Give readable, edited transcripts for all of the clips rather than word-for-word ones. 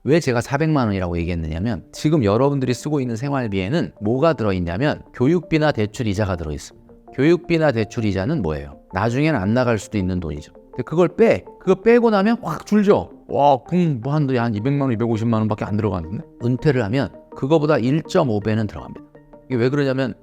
왜 제가 400만 원이라고 얘기했느냐면 지금 여러분들이 쓰고 있는 생활비에는 뭐가 들어있냐면 교육비나 대출 이자가 들어있습니다. 교육비나 대출 이자는 뭐예요? 나중에는 안 나갈 수도 있는 돈이죠. 근데 그거 빼고 나면 확 줄죠. 와, 그럼 뭐 한 200만 원, 250만 원밖에 안 들어가는데? 은퇴를 하면 그거보다 1.5배는 들어갑니다. 이게 왜 그러냐면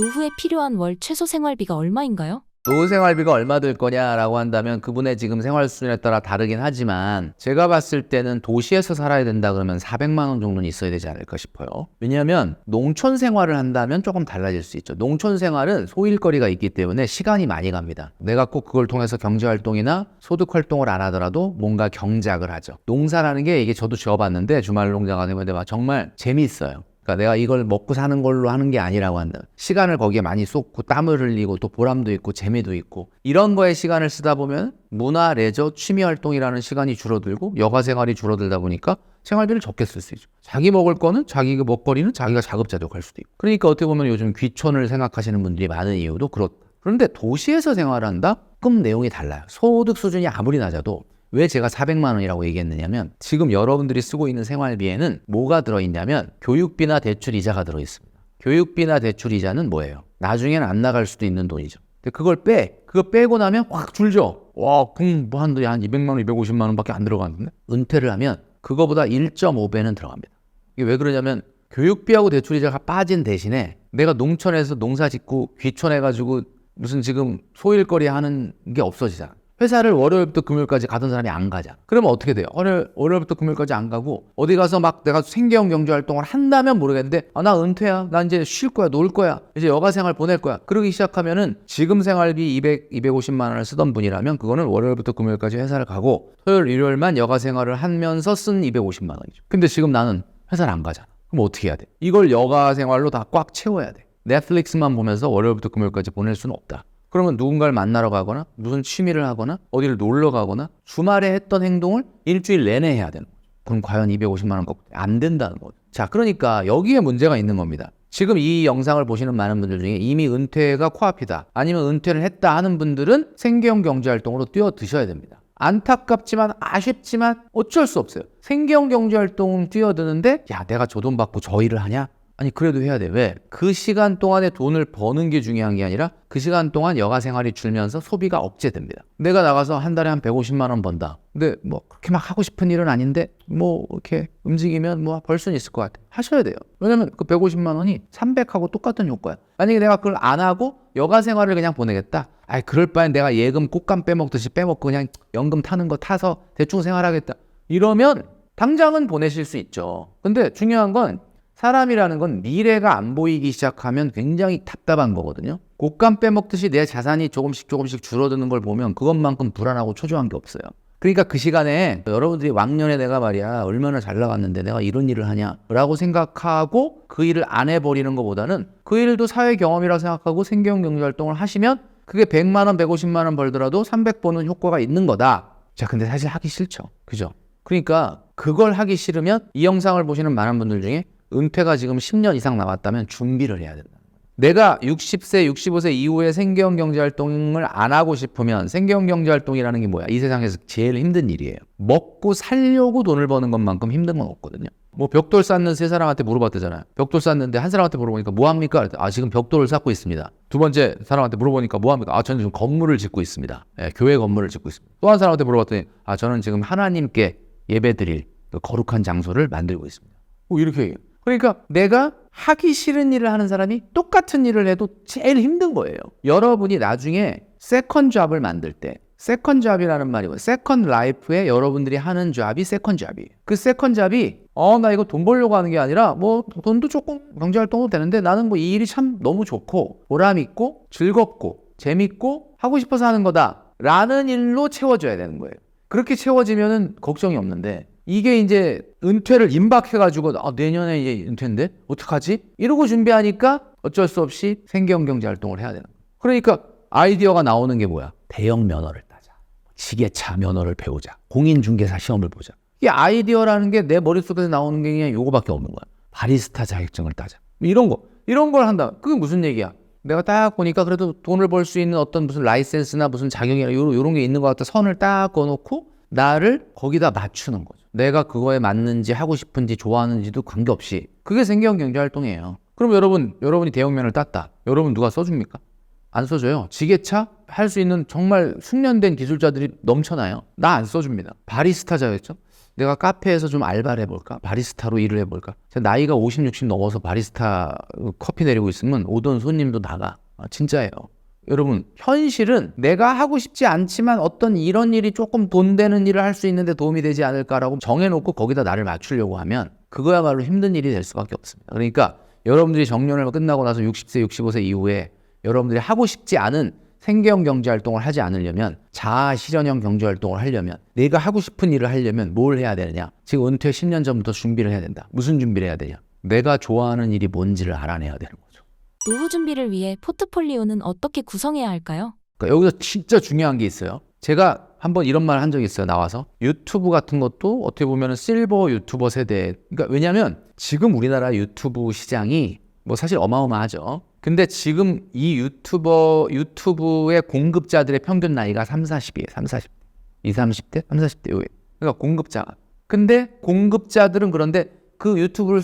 노후에 필요한 월 최소 생활비가 얼마인가요? 노후 생활비가 얼마 들 거냐라고 한다면 그분의 지금 생활 수준에 따라 다르긴 하지만 제가 봤을 때는 도시에서 살아야 된다 그러면 400만 원 정도는 있어야 되지 않을까 싶어요. 왜냐하면 농촌 생활을 한다면 조금 달라질 수 있죠. 농촌 생활은 소일거리가 있기 때문에 시간이 많이 갑니다. 내가 꼭 그걸 통해서 경제활동이나 소득활동을 안 하더라도 뭔가 경작을 하죠. 농사라는 게 이게 저도 지어봤는데 주말 농장가 되면 정말 재미있어요. 그러니까 내가 이걸 먹고 사는 걸로 하는 게 아니라고 한다. 시간을 거기에 많이 쏟고 땀을 흘리고 또 보람도 있고 재미도 있고 이런 거에 시간을 쓰다 보면 문화, 레저, 취미 활동이라는 시간이 줄어들고 여가 생활이 줄어들다 보니까 생활비를 적게 쓸 수 있죠. 자기 먹을 거는 자기 먹거리는 자기가 자급자족할 수도 있고. 그러니까 어떻게 보면 요즘 귀촌을 생각하시는 분들이 많은 이유도 그렇다. 그런데 도시에서 생활한다? 그럼 내용이 달라요. 소득 수준이 아무리 낮아도 왜 제가 400만 원이라고 얘기했느냐면 지금 여러분들이 쓰고 있는 생활비에는 뭐가 들어있냐면 교육비나 대출 이자가 들어있습니다. 교육비나 대출 이자는 뭐예요? 나중에는 안 나갈 수도 있는 돈이죠. 근데 그거 빼고 나면 확 줄죠. 와, 그럼 뭐 한 200만 원, 250만 원밖에 안 들어가는데? 은퇴를 하면 그거보다 1.5배는 들어갑니다. 이게 왜 그러냐면 교육비하고 대출 이자가 빠진 대신에 내가 농촌에서 농사 짓고 귀촌해가지고 무슨 지금 소일거리 하는 게 없어지잖아. 회사를 월요일부터 금요일까지 가던 사람이 안 가잖아. 그러면 어떻게 돼요? 월요일부터 금요일까지 안 가고 어디 가서 막 내가 생계형 경제활동을 한다면 모르겠는데 나 은퇴야. 나 이제 쉴 거야. 놀 거야. 이제 여가생활 보낼 거야. 그러기 시작하면은 지금 생활비 250만 원을 쓰던 분이라면 그거는 월요일부터 금요일까지 회사를 가고 토요일, 일요일만 여가생활을 하면서 쓴 250만 원이죠. 근데 지금 나는 회사를 안 가잖아. 그럼 어떻게 해야 돼? 이걸 여가생활로 다 꽉 채워야 돼. 넷플릭스만 보면서 월요일부터 금요일까지 보낼 수는 없다. 그러면 누군가를 만나러 가거나 무슨 취미를 하거나 어디를 놀러 가거나 주말에 했던 행동을 일주일 내내 해야 되는 거죠. 그럼 과연 250만 원 갖고 안 된다는 거죠. 자, 그러니까 여기에 문제가 있는 겁니다. 지금 이 영상을 보시는 많은 분들 중에 이미 은퇴가 코앞이다 아니면 은퇴를 했다 하는 분들은 생계형 경제활동으로 뛰어드셔야 됩니다. 안타깝지만 아쉽지만 어쩔 수 없어요. 생계형 경제활동 뛰어드는데 야, 내가 저 돈 받고 저 일을 하냐? 아니, 그래도 해야 돼. 왜? 그 시간 동안에 돈을 버는 게 중요한 게 아니라 그 시간 동안 여가 생활이 줄면서 소비가 억제됩니다. 내가 나가서 한 달에 한 150만 원 번다. 근데 뭐 그렇게 막 하고 싶은 일은 아닌데 뭐 이렇게 움직이면 뭐 벌 수는 있을 것 같아. 하셔야 돼요. 왜냐면 그 150만 원이 300하고 똑같은 효과야. 만약에 내가 그걸 안 하고 여가 생활을 그냥 보내겠다. 아이, 그럴 바엔 내가 예금 꽃감 빼먹듯이 빼먹고 그냥 연금 타는 거 타서 대충 생활하겠다. 이러면 당장은 보내실 수 있죠. 근데 중요한 건 사람이라는 건 미래가 안 보이기 시작하면 굉장히 답답한 거거든요. 곶감 빼먹듯이 내 자산이 조금씩 줄어드는 걸 보면 그것만큼 불안하고 초조한 게 없어요. 그러니까 그 시간에 여러분들이 왕년에 내가 말이야 얼마나 잘 나갔는데 내가 이런 일을 하냐라고 생각하고 그 일을 안 해버리는 것보다는 그 일도 사회 경험이라고 생각하고 생계형 경제활동을 하시면 그게 100만 원, 150만 원 벌더라도 300 버는 효과가 있는 거다. 자, 근데 사실 하기 싫죠. 그죠? 그러니까 그걸 하기 싫으면 이 영상을 보시는 많은 분들 중에 은퇴가 지금 10년 이상 남았다면 준비를 해야 된다. 내가 60세, 65세 이후에 생계형 경제활동을 안 하고 싶으면 생계형 경제활동이라는 게 뭐야? 이 세상에서 제일 힘든 일이에요. 먹고 살려고 돈을 버는 것만큼 힘든 건 없거든요. 뭐 벽돌 쌓는 세 사람한테 물어봤대잖아요. 벽돌 쌓는데 한 사람한테 물어보니까 뭐 합니까? 지금 벽돌을 쌓고 있습니다. 두 번째 사람한테 물어보니까 뭐 합니까? 저는 지금 건물을 짓고 있습니다. 교회 건물을 짓고 있습니다. 또 한 사람한테 물어봤더니 저는 지금 하나님께 예배드릴 그 거룩한 장소를 만들고 있습니다. 이렇게 얘기해요. 그러니까 내가 하기 싫은 일을 하는 사람이 똑같은 일을 해도 제일 힘든 거예요. 여러분이 나중에 세컨 잡을 만들 때 세컨 잡이라는 말이 뭐예요? 세컨 라이프에 여러분들이 하는 잡이 세컨 잡이에요. 그 세컨 잡이 나 이거 돈 벌려고 하는 게 아니라 뭐 돈도 조금 경제활동도 되는데 나는 뭐 이 일이 참 너무 좋고 보람 있고 즐겁고 재밌고 하고 싶어서 하는 거다 라는 일로 채워줘야 되는 거예요. 그렇게 채워지면은 걱정이 없는데 이게 이제 은퇴를 임박해가지고 내년에 이제 은퇴인데 어떡하지? 이러고 준비하니까 어쩔 수 없이 생계형 경제활동을 해야 되는 거예요. 그러니까 아이디어가 나오는 게 뭐야? 대형 면허를 따자. 지게차 면허를 배우자. 공인중개사 시험을 보자. 이게 아이디어라는 게 내 머릿속에서 나오는 게 그냥 요거밖에 없는 거야. 바리스타 자격증을 따자. 이런 걸 한다. 그게 무슨 얘기야? 내가 딱 보니까 그래도 돈을 벌 수 있는 어떤 무슨 라이센스나 무슨 자격이나 요런 게 있는 것 같아. 선을 딱 그어놓고 나를 거기다 맞추는 거죠. 내가 그거에 맞는지 하고 싶은지 좋아하는지도 관계없이. 그게 생계형 경제활동이에요. 그럼 여러분이 대형면을 땄다. 여러분 누가 써줍니까? 안 써줘요. 지게차 할 수 있는 정말 숙련된 기술자들이 넘쳐나요. 나 안 써줍니다. 바리스타자였죠. 내가 카페에서 좀 알바를 해볼까? 바리스타로 일을 해볼까? 제가 나이가 50, 60 넘어서 바리스타 커피 내리고 있으면 오던 손님도 나가. 진짜예요. 여러분, 현실은 내가 하고 싶지 않지만 어떤 이런 일이 조금 돈 되는 일을 할 수 있는데 도움이 되지 않을까라고 정해놓고 거기다 나를 맞추려고 하면 그거야말로 힘든 일이 될 수밖에 없습니다. 그러니까 여러분들이 정년을 끝나고 나서 60세, 65세 이후에 여러분들이 하고 싶지 않은 생계형 경제활동을 하지 않으려면, 자아 실현형 경제활동을 하려면, 내가 하고 싶은 일을 하려면 뭘 해야 되느냐? 지금 은퇴 10년 전부터 준비를 해야 된다. 무슨 준비를 해야 되냐? 내가 좋아하는 일이 뭔지를 알아내야 되는 거죠. 노후 준비를 위해 포트폴리오는 어떻게 구성해야 할까요? 그러니까 여기서 진짜 중요한 게 있어요. 제가 한번 이런 말 한 적이 있어요. 나와서 유튜브 같은 것도 어떻게 보면 실버 유튜버 세대. 그러니까 왜냐하면 지금 우리나라 유튜브 시장이 뭐 사실 어마어마하죠. 근데 지금 이 유튜브의 공급자들의 평균 나이가 3, 40이에요. 3, 40. 2, 30대? 3, 40대 요에. 그러니까 공급자가. 근데 공급자들은 그런데 그 유튜브를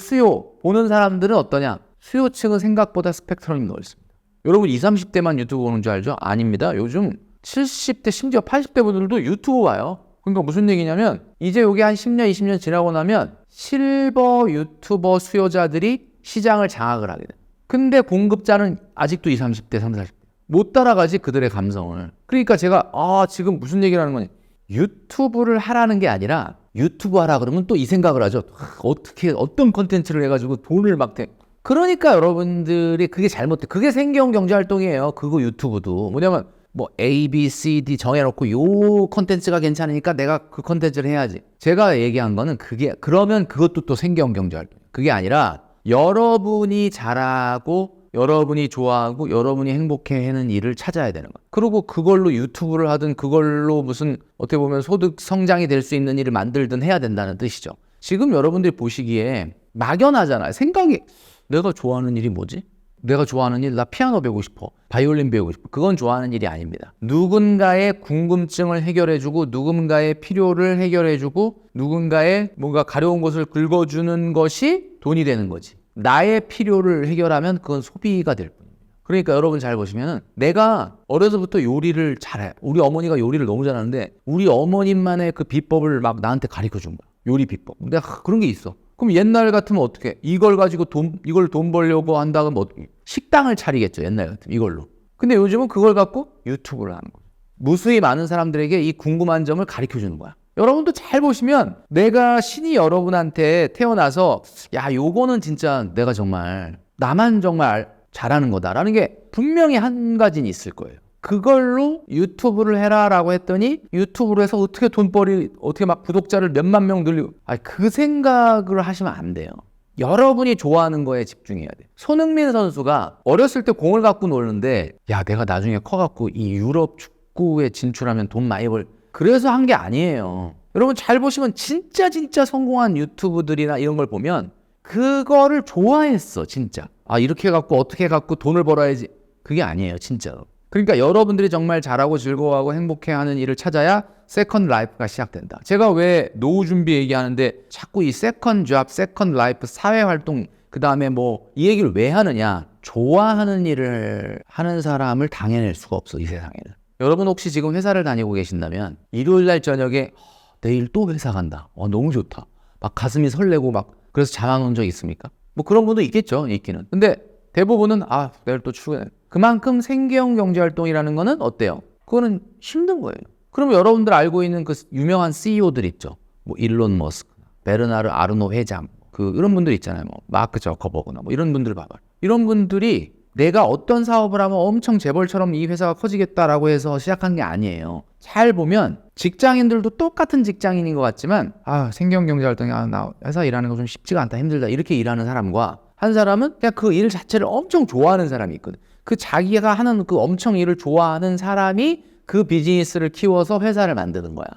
보는 사람들은 어떠냐? 수요층은 생각보다 스펙트럼이 넓습니다. 여러분 20, 30대만 유튜브 보는 줄 알죠? 아닙니다. 요즘 70대 심지어 80대 분들도 유튜브 봐요. 그러니까 무슨 얘기냐면 이제 요게 한 10년, 20년 지나고 나면 실버 유튜버 수요자들이 시장을 장악을 하게 돼요. 근데 공급자는 아직도 20, 30대, 30, 40대. 못 따라가지 그들의 감성을. 그러니까 제가 지금 무슨 얘기를 하는 거냐. 유튜브를 하라는 게 아니라 유튜브 하라 그러면 또 이 생각을 하죠. 어떻게 어떤 컨텐츠를 해가지고 돈을 막 그러니까 여러분들이 그게 잘못돼. 그게 생계형 경제활동이에요. 그거 유튜브도. 뭐냐면 뭐 A, B, C, D 정해놓고 요 컨텐츠가 괜찮으니까 내가 그 컨텐츠를 해야지. 제가 얘기한 거는 그러면 그것도 또 생계형 경제활동. 그게 아니라 여러분이 잘하고 여러분이 좋아하고 여러분이 행복해하는 일을 찾아야 되는 거예요. 그리고 그걸로 유튜브를 하든 그걸로 무슨 어떻게 보면 소득 성장이 될 수 있는 일을 만들든 해야 된다는 뜻이죠. 지금 여러분들이 보시기에 막연하잖아요. 생각이 내가 좋아하는 일이 뭐지? 내가 좋아하는 일, 나 피아노 배우고 싶어. 바이올린 배우고 싶어. 그건 좋아하는 일이 아닙니다. 누군가의 궁금증을 해결해주고 누군가의 필요를 해결해주고 누군가의 뭔가 가려운 것을 긁어주는 것이 돈이 되는 거지. 나의 필요를 해결하면 그건 소비가 될 뿐입니다. 그러니까 여러분 잘 보시면 내가 어려서부터 요리를 잘해. 우리 어머니가 요리를 너무 잘하는데 우리 어머님만의 그 비법을 막 나한테 가르쳐 준 거야. 요리 비법. 내가 그런 게 있어. 그럼 옛날 같으면 어떻게? 이걸 가지고 이걸 돈 벌려고 한다면 뭐 식당을 차리겠죠. 옛날 같으면 이걸로. 근데 요즘은 그걸 갖고 유튜브를 하는 거예요. 무수히 많은 사람들에게 이 궁금한 점을 가르쳐 주는 거야. 여러분도 잘 보시면 내가 신이 여러분한테 태어나서 야 요거는 진짜 내가 정말 나만 정말 잘하는 거다라는 게 분명히 한 가지는 있을 거예요. 그걸로 유튜브를 해라라고 했더니 유튜브로 해서 어떻게 막 구독자를 몇만 명 늘리고 그 생각을 하시면 안 돼요. 여러분이 좋아하는 거에 집중해야 돼. 손흥민 선수가 어렸을 때 공을 갖고 노는데 야 내가 나중에 커갖고 이 유럽 축구에 진출하면 돈 많이 그래서 한 게 아니에요. 여러분 잘 보시면 진짜 성공한 유튜브들이나 이런 걸 보면 그거를 좋아했어 진짜. 이렇게 해갖고 어떻게 해갖고 돈을 벌어야지. 그게 아니에요 진짜로. 그러니까 여러분들이 정말 잘하고 즐거워하고 행복해하는 일을 찾아야 세컨드 라이프가 시작된다. 제가 왜 노후 준비 얘기하는데 자꾸 이 세컨드 잡, 세컨드 라이프, 사회활동 그 다음에 뭐 이 얘기를 왜 하느냐. 좋아하는 일을 하는 사람을 당해낼 수가 없어 이 세상에는. 여러분 혹시 지금 회사를 다니고 계신다면 일요일날 저녁에 내일 또 회사 간다. 너무 좋다. 막 가슴이 설레고 막 그래서 잠 안 온 적 있습니까? 뭐 그런 분도 있겠죠 있기는. 근데 대부분은 내일 또 출근해. 그만큼 생계형 경제활동이라는 거는 어때요? 그거는 힘든 거예요. 그럼 여러분들 알고 있는 그 유명한 CEO들 있죠. 뭐 일론 머스크, 베르나르 아르노 회장, 이런 분들 있잖아요. 뭐 마크 저커버그나 뭐 이런 분들 봐봐. 이런 분들이 내가 어떤 사업을 하면 엄청 재벌처럼 이 회사가 커지겠다라고 해서 시작한 게 아니에요. 잘 보면 직장인들도 똑같은 직장인인 것 같지만 생계형 경제활동이 나 회사 일하는 거 좀 쉽지가 않다 힘들다 이렇게 일하는 사람과 한 사람은 그냥 그 일 자체를 엄청 좋아하는 사람이 있거든. 그 자기가 하는 그 엄청 일을 좋아하는 사람이 그 비즈니스를 키워서 회사를 만드는 거야.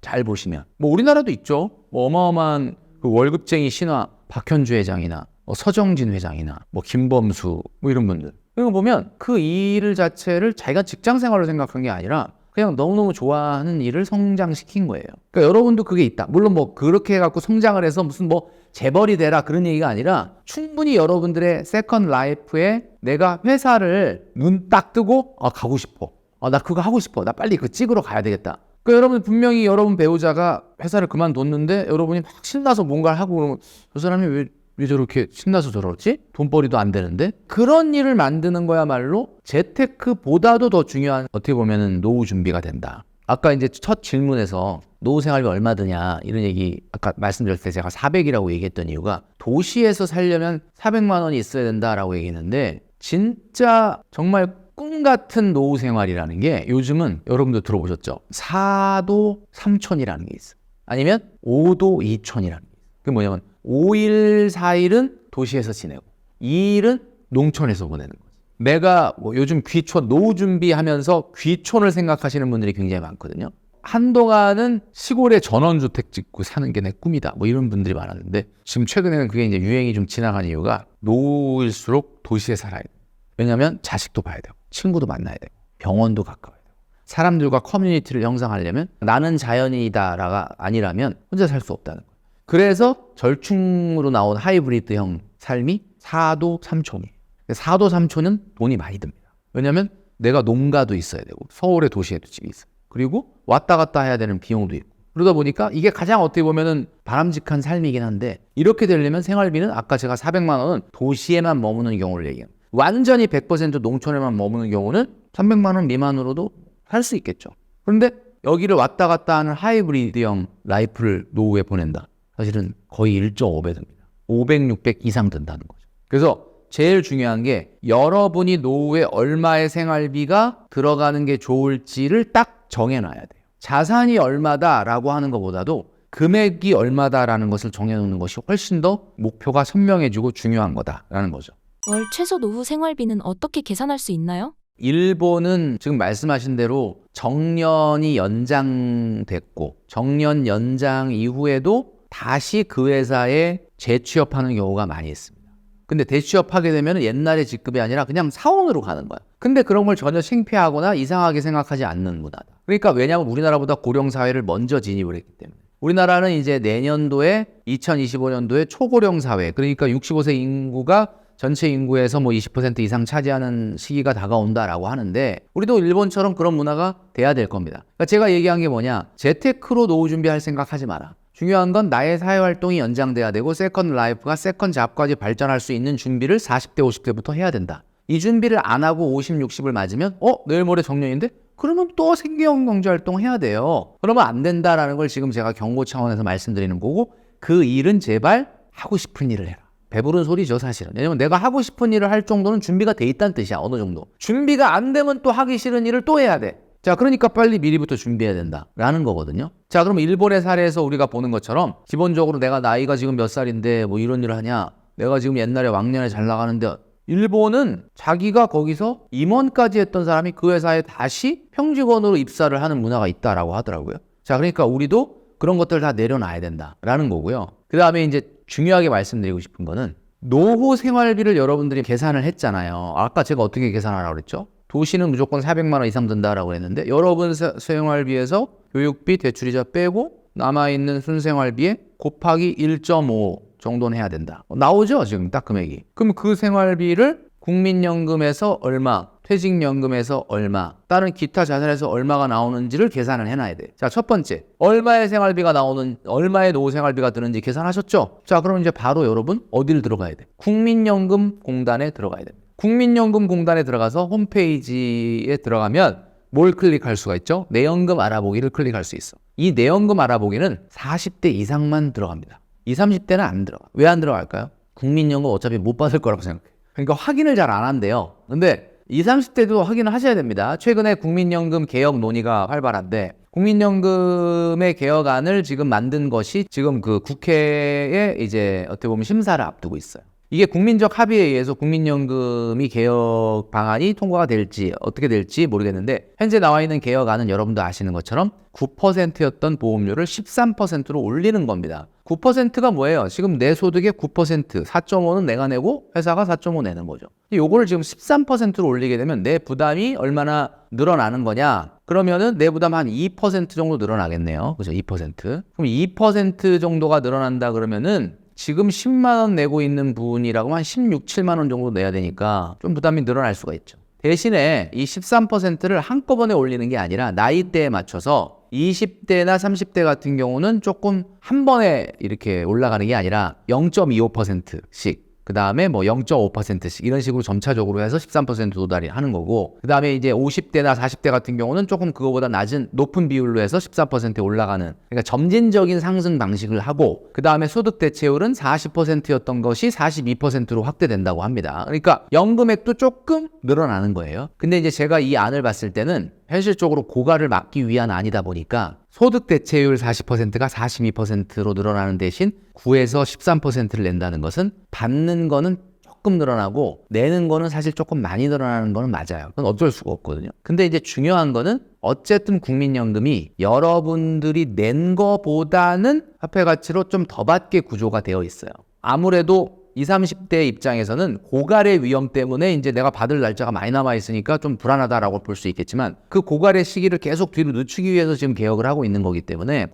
잘 보시면 뭐 우리나라도 있죠. 뭐 어마어마한 그 월급쟁이 신화 박현주 회장이나 서정진 회장이나 뭐 김범수 뭐 이런 분들 그리고 보면 그 일 자체를 자기가 직장 생활로 생각한 게 아니라 그냥 너무너무 좋아하는 일을 성장시킨 거예요. 그러니까 여러분도 그게 있다. 물론 뭐 그렇게 해갖고 성장을 해서 무슨 뭐 재벌이 되라 그런 얘기가 아니라 충분히 여러분들의 세컨드 라이프에 내가 회사를 눈 딱 뜨고 가고 싶어. 나 그거 하고 싶어. 나 빨리 그 찍으러 가야 되겠다. 그러니까 여러분 분명히 여러분 배우자가 회사를 그만뒀는데 여러분이 막 신나서 뭔가를 하고 그러면 저 사람이 왜 저렇게 신나서 저러지? 돈벌이도 안 되는데? 그런 일을 만드는 거야말로 재테크보다도 더 중요한 어떻게 보면은 노후 준비가 된다. 아까 이제 첫 질문에서 노후 생활비 얼마 드냐 이런 얘기 아까 말씀드렸을 때 제가 400이라고 얘기했던 이유가 도시에서 살려면 400만 원이 있어야 된다라고 얘기했는데 진짜 정말 꿈 같은 노후 생활이라는 게 요즘은 여러분도 들어보셨죠? 4도 3촌이라는 게 있어요. 아니면 5도 2촌이라는 게 있어요. 그게 뭐냐면 5일 4일은 도시에서 지내고 2일은 농촌에서 보내는 거죠. 내가 뭐 요즘 귀촌 노후 준비하면서 귀촌을 생각하시는 분들이 굉장히 많거든요. 한동안은 시골에 전원주택 짓고 사는 게 내 꿈이다 뭐 이런 분들이 많았는데 지금 최근에는 그게 이제 유행이 좀 지나간 이유가 노후일수록 도시에 살아야 돼요. 왜냐하면 자식도 봐야 되고 친구도 만나야 되고 병원도 가까워야 되고 사람들과 커뮤니티를 형성하려면 나는 자연이다가 아니라면 혼자 살 수 없다는 거예요. 그래서 절충으로 나온 하이브리드형 삶이 4도 3촌이에요. 4도 3촌은 돈이 많이 듭니다. 왜냐하면 내가 농가도 있어야 되고 서울의 도시에도 집이 있어요. 그리고 왔다 갔다 해야 되는 비용도 있고 그러다 보니까 이게 가장 어떻게 보면은 바람직한 삶이긴 한데 이렇게 되려면 생활비는 아까 제가 400만 원은 도시에만 머무는 경우를 얘기합니다. 완전히 100% 농촌에만 머무는 경우는 300만 원 미만으로도 살 수 있겠죠. 그런데 여기를 왔다 갔다 하는 하이브리드형 라이프를 노후에 보낸다. 사실은 거의 1.5배 듭니다. 500, 600 이상 든다는 거죠. 그래서 제일 중요한 게 여러분이 노후에 얼마의 생활비가 들어가는 게 좋을지를 딱 정해놔야 돼요. 자산이 얼마다라고 하는 것보다도 금액이 얼마다라는 것을 정해놓는 것이 훨씬 더 목표가 선명해지고 중요한 거다라는 거죠. 월 최소 노후 생활비는 어떻게 계산할 수 있나요? 일본은 지금 말씀하신 대로 정년이 연장됐고 정년 연장 이후에도 다시 그 회사에 재취업하는 경우가 많이 있습니다. 근데 재취업하게 되면 옛날의 직급이 아니라 그냥 사원으로 가는 거야. 근데 그런 걸 전혀 창피하거나 이상하게 생각하지 않는 문화다. 그러니까 왜냐하면 우리나라보다 고령사회를 먼저 진입을 했기 때문에. 우리나라는 이제 내년도에 2025년도에 초고령 사회, 그러니까 65세 인구가 전체 인구에서 뭐 20% 이상 차지하는 시기가 다가온다라고 하는데 우리도 일본처럼 그런 문화가 돼야 될 겁니다. 그러니까 제가 얘기한 게 뭐냐, 재테크로 노후 준비할 생각하지 마라. 중요한 건 나의 사회활동이 연장돼야 되고 세컨드 라이프가 세컨드 잡까지 발전할 수 있는 준비를 40대 50대부터 해야 된다. 이 준비를 안 하고 50, 60을 맞으면 내일 모레 정년인데? 그러면 또 생계형 경제활동 해야 돼요. 그러면 안 된다라는 걸 지금 제가 경고 차원에서 말씀드리는 거고 그 일은 제발 하고 싶은 일을 해라. 배부른 소리죠 사실은. 왜냐면 내가 하고 싶은 일을 할 정도는 준비가 돼 있다는 뜻이야. 어느 정도. 준비가 안 되면 또 하기 싫은 일을 또 해야 돼. 자, 그러니까 빨리 미리부터 준비해야 된다라는 거거든요. 자, 그럼 일본의 사례에서 우리가 보는 것처럼 기본적으로 내가 나이가 지금 몇 살인데 뭐 이런 일을 하냐, 내가 지금 옛날에 왕년에 잘 나가는데, 일본은 자기가 거기서 임원까지 했던 사람이 그 회사에 다시 평직원으로 입사를 하는 문화가 있다라고 하더라고요. 자, 그러니까 우리도 그런 것들 다 내려놔야 된다라는 거고요. 그 다음에 이제 중요하게 말씀드리고 싶은 거는 노후 생활비를 여러분들이 계산을 했잖아요. 아까 제가 어떻게 계산하라고 그랬죠? 도시는 무조건 400만 원 이상 든다라고 했는데 여러분 생활비에서 교육비, 대출이자 빼고 남아있는 순생활비에 곱하기 1.5 정도는 해야 된다. 나오죠? 지금 딱 금액이. 그럼 그 생활비를 국민연금에서 얼마, 퇴직연금에서 얼마, 다른 기타 자산에서 얼마가 나오는지를 계산을 해놔야 돼. 자, 첫 번째, 얼마의 생활비가 나오는, 얼마의 노후 생활비가 드는지 계산하셨죠? 자, 그럼 이제 바로 여러분 어디를 들어가야 돼? 국민연금공단에 들어가야 돼. 국민연금공단에 들어가서 홈페이지에 들어가면 뭘 클릭할 수가 있죠? 내연금 알아보기를 클릭할 수 있어. 이 내연금 알아보기는 40대 이상만 들어갑니다. 20, 30대는 안 들어가. 왜 안 들어갈까요? 국민연금 어차피 못 받을 거라고 생각해. 그러니까 확인을 잘 안 한대요. 근데 20, 30대도 확인을 하셔야 됩니다. 최근에 국민연금 개혁 논의가 활발한데 국민연금의 개혁안을 지금 만든 것이 지금 그 국회에 이제 어떻게 보면 심사를 앞두고 있어요. 이게 국민적 합의에 의해서 국민연금이 개혁 방안이 통과가 될지 어떻게 될지 모르겠는데 현재 나와 있는 개혁안은 여러분도 아시는 것처럼 9%였던 보험료를 13%로 올리는 겁니다. 9%가 뭐예요? 지금 내 소득의 9%, 4.5는 내가 내고 회사가 4.5 내는 거죠. 요거를 지금 13%로 올리게 되면 내 부담이 얼마나 늘어나는 거냐? 그러면은 내 부담 한 2% 정도 늘어나겠네요. 그죠? 2%. 그럼 2% 정도가 늘어난다 그러면은 지금 10만 원 내고 있는 분이라고 하면 한 16, 7만 원 정도 내야 되니까 좀 부담이 늘어날 수가 있죠. 대신에 이 13%를 한꺼번에 올리는 게 아니라 나이대에 맞춰서 20대나 30대 같은 경우는 조금 한 번에 이렇게 올라가는 게 아니라 0.25%씩 그 다음에 뭐 0.5%씩 이런 식으로 점차적으로 해서 13% 도달이 하는 거고 그 다음에 이제 50대나 40대 같은 경우는 조금 그거보다 높은 비율로 해서 14%에 올라가는 그러니까 점진적인 상승 방식을 하고 그 다음에 소득 대체율은 40%였던 것이 42%로 확대된다고 합니다. 그러니까 연금액도 조금 늘어나는 거예요. 근데 이제 제가 이 안을 봤을 때는 현실적으로 고갈을 막기 위한 안이다 보니까 소득 대체율 40%가 42%로 늘어나는 대신 9에서 13%를 낸다는 것은 받는 거는 조금 늘어나고 내는 거는 사실 조금 많이 늘어나는 거는 맞아요. 그건 어쩔 수가 없거든요. 근데 이제 중요한 거는 어쨌든 국민연금이 여러분들이 낸 거보다는 화폐 가치로 좀 더 받게 구조가 되어 있어요. 아무래도 20, 30대 입장에서는 고갈의 위험 때문에 이제 내가 받을 날짜가 많이 남아있으니까 좀 불안하다라고 볼 수 있겠지만 그 고갈의 시기를 계속 뒤로 늦추기 위해서 지금 개혁을 하고 있는 거기 때문에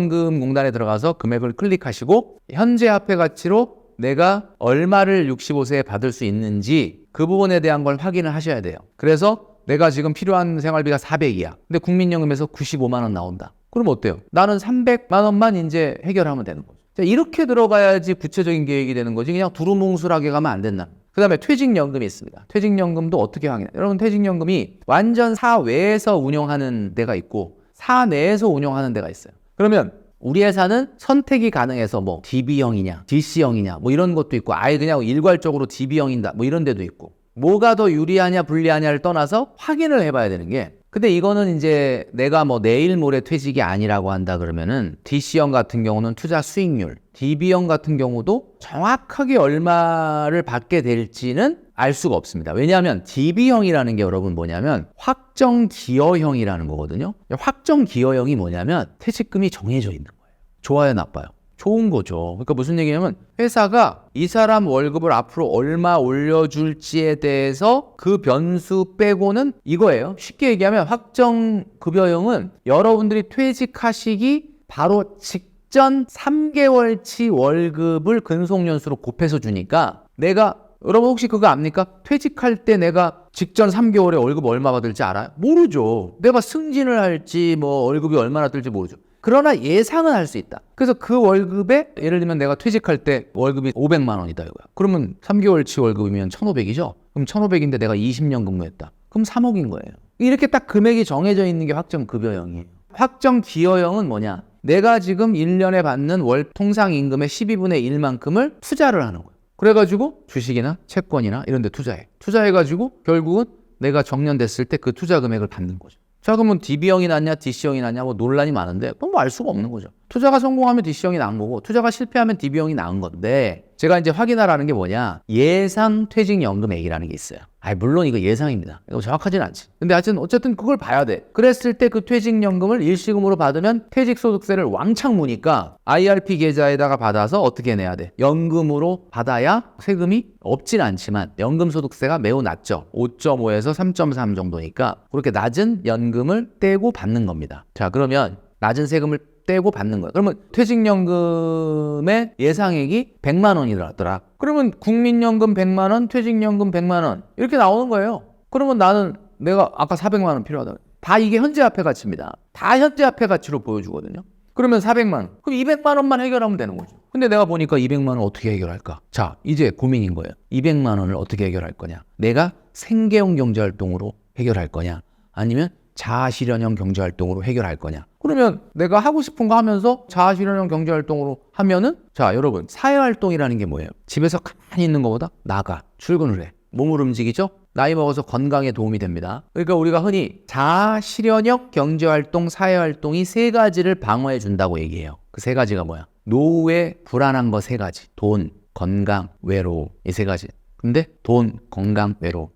국민연금공단에 들어가서 금액을 클릭하시고 현재 화폐 가치로 내가 얼마를 65세에 받을 수 있는지 그 부분에 대한 걸 확인을 하셔야 돼요. 그래서 내가 지금 필요한 생활비가 400이야. 근데 국민연금에서 95만 원 나온다. 그럼 어때요? 나는 300만 원만 이제 해결하면 되는 거죠. 자, 이렇게 들어가야지 구체적인 계획이 되는 거지 그냥 두루뭉술하게 가면 안 된다. 그 다음에 퇴직연금이 있습니다. 퇴직연금도 어떻게 확인해요? 여러분 퇴직연금이 완전 사외에서 운영하는 데가 있고 사내에서 운영하는 데가 있어요. 그러면 우리 회사는 선택이 가능해서 뭐 DB형이냐 DC형이냐 뭐 이런 것도 있고 아예 그냥 일괄적으로 DB형이다 뭐 이런 데도 있고 뭐가 더 유리하냐 불리하냐를 떠나서 확인을 해봐야 되는 게 근데 이거는 이제 내가 뭐 내일 모레 퇴직이 아니라고 한다 그러면은 DC형 같은 경우는 투자 수익률, DB형 같은 경우도 정확하게 얼마를 받게 될지는 알 수가 없습니다. 왜냐하면 DB형이라는 게 여러분 뭐냐면 확정 기여형이라는 거거든요. 확정 기여형이 뭐냐면 퇴직금이 정해져 있는 거예요. 좋아요, 나빠요? 좋은 거죠. 그러니까 무슨 얘기냐면 회사가 이 사람 월급을 앞으로 얼마 올려줄지에 대해서 그 변수 빼고는 이거예요. 쉽게 얘기하면 확정급여형은 여러분들이 퇴직하시기 바로 직전 3개월치 월급을 근속연수로 곱해서 주니까 내가 여러분 혹시 그거 압니까? 퇴직할 때 내가 직전 3개월에 월급 얼마 받을지 알아요? 모르죠. 내가 승진을 할지 뭐 월급이 얼마나 뜰지 모르죠. 그러나 예상은 할 수 있다. 그래서 그 월급에 예를 들면 내가 퇴직할 때 월급이 500만 원이다 이거야. 그러면 3개월치 월급이면 1,500이죠? 그럼 1,500인데 내가 20년 근무했다. 그럼 3억인 거예요. 이렇게 딱 금액이 정해져 있는 게 확정급여형이에요. 확정기여형은 뭐냐? 내가 지금 1년에 받는 월 통상임금의 12분의 1만큼을 투자를 하는 거예요. 그래가지고 주식이나 채권이나 이런 데 투자해. 투자해가지고 결국은 내가 정년됐을 때 그 투자 금액을 받는 거죠. 자, 그러면 DB형이 낫냐 DC형이 낫냐 뭐 논란이 많은데 그건 뭐 알 수가 없는 거죠. 투자가 성공하면 DC형이 나은 거고 투자가 실패하면 DB형이 나은 건데 제가 이제 확인하라는 게 뭐냐 예상 퇴직연금액이라는 게 있어요. 물론 이거 예상입니다. 이거 정확하진 않지. 근데 어쨌든 그걸 봐야 돼. 그랬을 때 그 퇴직연금을 일시금으로 받으면 퇴직소득세를 왕창 무니까 IRP 계좌에다가 받아서 어떻게 내야 돼? 연금으로 받아야 세금이 없진 않지만 연금소득세가 매우 낮죠. 5.5에서 3.3 정도니까 그렇게 낮은 연금을 떼고 받는 겁니다. 자, 그러면 낮은 세금을 떼고 받는 거예요. 그러면 퇴직연금의 예상액이 100만 원이더라. 그러면 국민연금 100만 원, 퇴직연금 100만 원 이렇게 나오는 거예요. 그러면 내가 아까 400만 원 필요하다. 다 이게 현재 화폐 가치입니다. 다 현재 화폐 가치로 보여주거든요. 그러면 400만 원. 그럼 200만 원만 해결하면 되는 거죠. 근데 내가 보니까 200만 원 어떻게 해결할까? 자, 이제 고민인 거예요. 200만 원을 어떻게 해결할 거냐? 내가 생계형 경제활동으로 해결할 거냐? 아니면 자아실현형 경제활동으로 해결할 거냐? 그러면 내가 하고 싶은 거 하면서 자아실현형 경제활동으로 하면은 자, 여러분 사회활동이라는 게 뭐예요? 집에서 가만히 있는 것보다 나가 출근을 해. 몸을 움직이죠? 나이 먹어서 건강에 도움이 됩니다. 그러니까 우리가 흔히 자아실현형 경제활동, 사회활동이 세 가지를 방어해 준다고 얘기해요. 그 세 가지가 뭐야? 노후에 불안한 거 세 가지. 돈, 건강, 외로움 이 세 가지. 근데 돈, 건강, 외로움.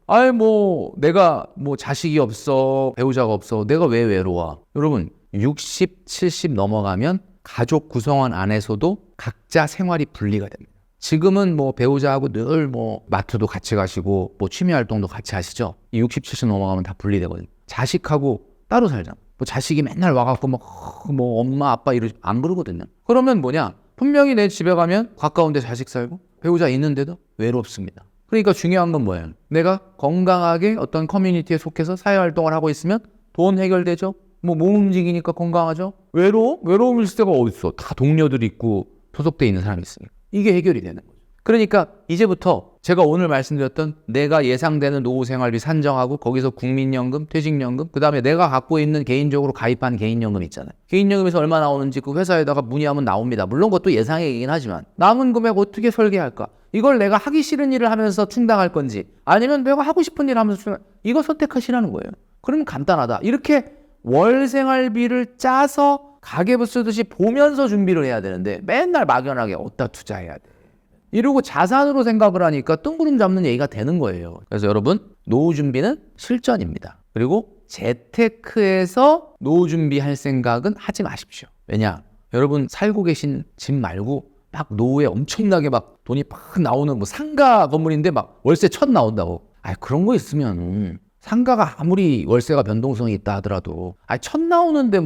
내가 자식이 없어, 배우자가 없어. 내가 왜 외로워? 여러분 60, 70 넘어가면 가족 구성원 안에서도 각자 생활이 분리가 됩니다. 지금은 배우자하고 늘 마트도 같이 가시고 취미 활동도 같이 하시죠. 이 60, 70 넘어가면 다 분리되거든요. 자식하고 따로 살잖아. 자식이 맨날 와갖고 엄마 아빠 안 부르거든요. 그러면 분명히 내 집에 가면 가까운 데 자식 살고 배우자 있는데도 외롭습니다. 그러니까 중요한 건 뭐예요? 내가 건강하게 어떤 커뮤니티에 속해서 사회활동을 하고 있으면 돈 해결되죠. 몸 움직이니까 건강하죠. 외로움 있을 때가 어딨어. 다 동료들이 있고 소속돼 있는 사람이 있으니까 이게 해결이 되는 거죠. 그러니까 이제부터 제가 오늘 말씀드렸던 내가 예상되는 노후 생활비 산정하고 거기서 국민연금, 퇴직연금, 그 다음에 내가 갖고 있는 개인적으로 가입한 개인연금 있잖아요. 개인연금에서 얼마 나오는지 그 회사에다가 문의하면 나옵니다. 물론 그것도 예상액이긴 하지만 남은 금액 어떻게 설계할까? 이걸 내가 하기 싫은 일을 하면서 충당할 건지 아니면 내가 하고 싶은 일을 하면서 이거 선택하시라는 거예요. 그러면 간단하다. 이렇게 월 생활비를 짜서 가계부 쓰듯이 보면서 준비를 해야 되는데 맨날 막연하게 어디다 투자해야 돼. 이러고 자산으로 생각을 하니까 뜬구름 잡는 얘기가 되는 거예요. 그래서 여러분 노후 준비는 실전입니다. 그리고 재테크에서 노후 준비할 생각은 하지 마십시오. 왜냐? 여러분 살고 계신 집 말고 노후에 엄청나게 돈이 나오는 상가 건물인데 월세 1,000 나온다고. 그런 거 있으면 상가가 아무리 월세가 변동성이 있다 하더라도 1,000 나오는데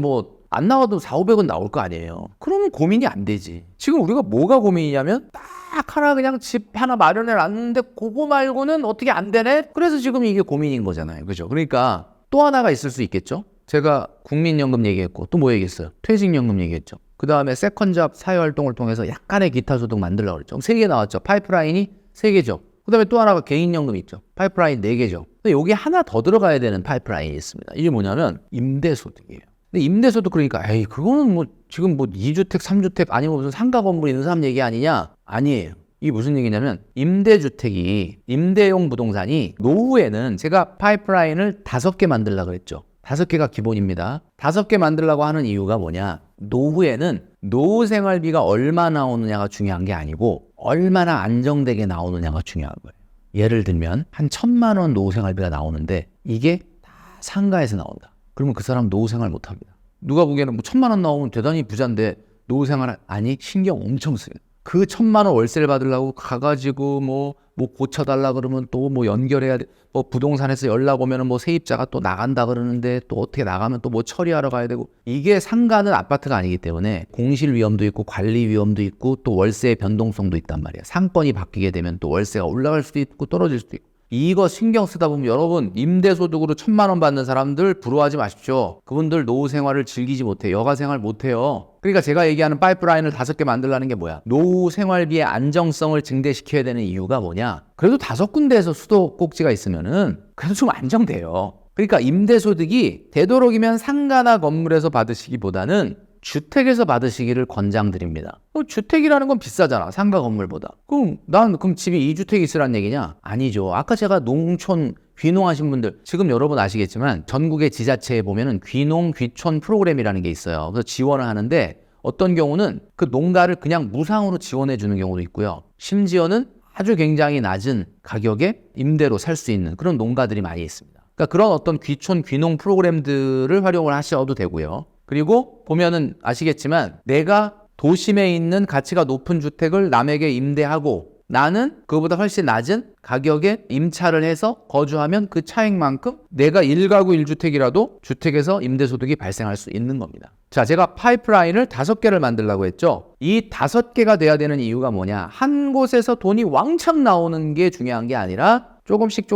안 나와도 400~500은 나올 거 아니에요. 그러면 고민이 안 되지. 지금 우리가 뭐가 고민이냐면 딱 하나 그냥 집 하나 마련해 놨는데 그거 말고는 어떻게 안 되네? 그래서 지금 이게 고민인 거잖아요. 그죠? 그러니까 또 하나가 있을 수 있겠죠? 제가 국민연금 얘기했고 또 뭐 얘기했어요? 퇴직연금 얘기했죠. 그 다음에 세컨잡 사회활동을 통해서 약간의 기타소득 만들려고 그랬죠. 3개 나왔죠. 파이프라인이 3개죠. 그 다음에 또 하나가 개인연금 있죠. 파이프라인 4개죠. 근데 여기 하나 더 들어가야 되는 파이프라인이 있습니다. 이게 뭐냐면 임대소득이에요. 근데 임대소득 그러니까 그거는 지금 2주택, 3주택 아니면 무슨 상가 건물 있는 사람 얘기 아니냐? 아니에요. 이게 무슨 얘기냐면 임대주택이 임대용 부동산이 노후에는 제가 파이프라인을 5개 만들려고 그랬죠. 5개가 기본입니다. 5개 만들려고 하는 이유가 뭐냐? 노후에는 노후 생활비가 얼마 나오느냐가 중요한 게 아니고 얼마나 안정되게 나오느냐가 중요한 거예요. 예를 들면 한 1,000만 원 노후 생활비가 나오는데 이게 다 상가에서 나온다. 그러면 그 사람 노후 생활 못 합니다. 누가 보기에는 1,000만 원 나오면 대단히 부자인데 노후 생활 아니 신경 엄청 쓰요. 그 1,000만 원 월세를 받으려고 가가지고 고쳐달라 그러면 또 연결해야 돼. 부동산에서 연락 오면은 세입자가 또 나간다 그러는데 또 어떻게 나가면 또 처리하러 가야 되고 이게 상가는 아파트가 아니기 때문에 공실 위험도 있고 관리 위험도 있고 또 월세의 변동성도 있단 말이야. 상권이 바뀌게 되면 또 월세가 올라갈 수도 있고 떨어질 수도 있고 이거 신경 쓰다 보면 여러분 임대소득으로 1,000만 원 받는 사람들 부러워하지 마십시오. 그분들 노후 생활을 즐기지 못해. 여가 생활 못해요. 그러니까 제가 얘기하는 파이프라인을 5개 만들라는 게 뭐야? 노후 생활비의 안정성을 증대시켜야 되는 이유가 뭐냐? 그래도 5군데에서 수도꼭지가 있으면은 그래도 좀 안정돼요. 그러니까 임대소득이 되도록이면 상가나 건물에서 받으시기보다는 주택에서 받으시기를 권장드립니다. 주택이라는 건 비싸잖아. 상가 건물보다. 그럼 집에 2주택 있으란 얘기냐? 아니죠. 아까 제가 농촌 귀농하신 분들 지금 여러분 아시겠지만 전국의 지자체에 보면은 귀농 귀촌 프로그램이라는 게 있어요. 그래서 지원을 하는데 어떤 경우는 그 농가를 그냥 무상으로 지원해 주는 경우도 있고요. 심지어는 아주 굉장히 낮은 가격에 임대로 살 수 있는 그런 농가들이 많이 있습니다. 그러니까 그런 어떤 귀촌 귀농 프로그램들을 활용을 하셔도 되고요. 그리고 보면은 아시겠지만 내가 도심에 있는 가치가 높은 주택을 남에게 임대하고 나는 그거보다 훨씬 낮은 가격에 임차를 해서 거주하면 그 차익만큼 내가 1가구 1주택이라도 주택에서 임대소득이 발생할 수 있는 겁니다. 자, 제가 파이프라인을 5개를 만들려고 했죠. 이 5개가 돼야 되는 이유가 뭐냐? 한 곳에서 돈이 왕창 나오는 게 중요한 게 아니라 조금씩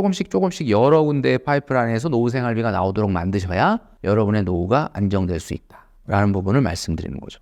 여러 군데의 파이프라인에서 노후 생활비가 나오도록 만드셔야 여러분의 노후가 안정될 수 있다라는 부분을 말씀드리는 거죠.